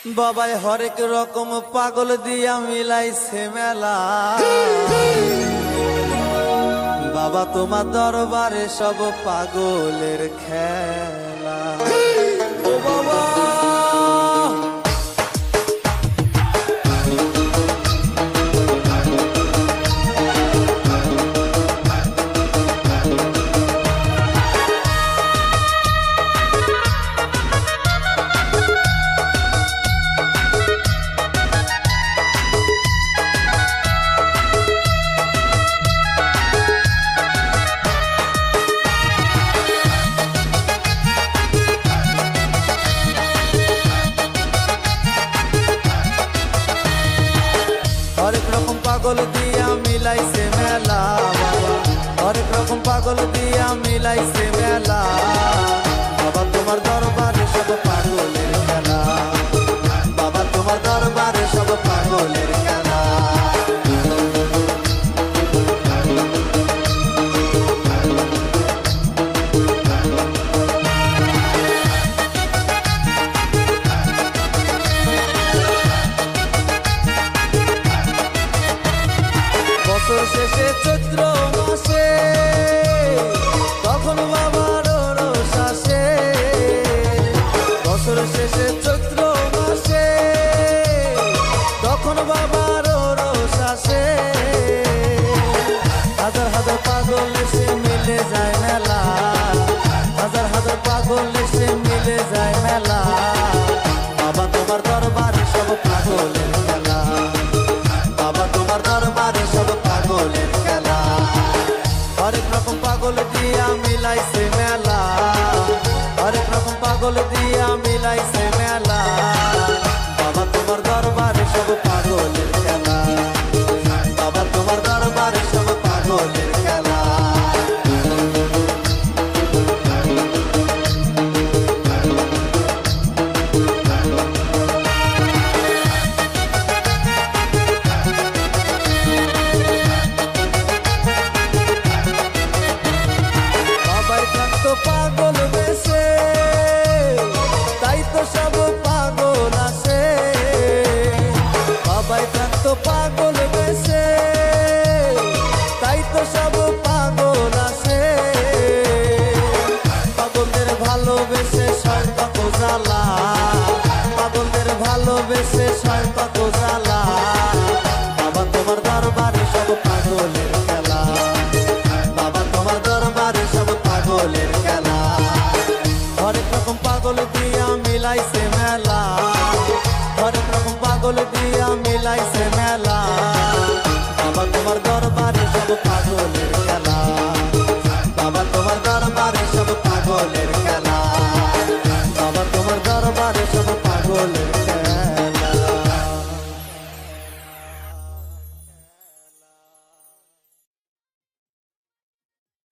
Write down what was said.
বাবাই হরেক রকম পাগল দিয়া মিলাইছে মেলা। বাবা তোমার দরবারে সব পাগলের খেলা। ও বাবা হরেক রকম পাগল দিয়া মিলাইছে মেলা। বাবা হরেক রকম পাগল দিয়া মিলাইছে মেলা। বাবা তোমার দরবারে সব পাগলের খেলা। বাবা তোমার দরবারে সব পাগলের খেলা। বছর শেষে চৈত্র মাসে তখন বাবার রোষ আসে। বছর শেষে চৈত্র মাসে তখন বাবার রোষ আসে। হাজার হাজার পাগল এসে মিলে যায় মেলা। হাজার হাজার পাগল এসে মিলে যায় মেলা। বাবা তোমার দরবারে সব পাগলের খেলা। বাবা তোমার দরবারে সব পাগলের খেলা। হরেক রকম পাগল দিয়া মিলাইছে মেলা। হরেক রকম পাগল দিয়া মিলাইছে মেলা। বাবা তোমার দরবারে সব পাগলের খেলা। বাবা তোমার দরবারে সব পাগলের খেলা। পাগল বেশে তাই তো সব পাগল আসে। বাবাই থাকতো পাগল বেশে তাই তো সব পাগল আসে। পাগলদের ভালোবেসে সর্বত জ্বালা। পাগলদের ভালোবেসে সর্বত জ্বালা। বাবা তোমার দরবারে সব পাগলের খেলা। বাবা তোমার দরবারে সব পাগলের খেলা। হরেক রকম পাগল দিয়া মিলাইছে মেলা। হরেক রকম পাগল দিয়া মিলাইছে মেলা।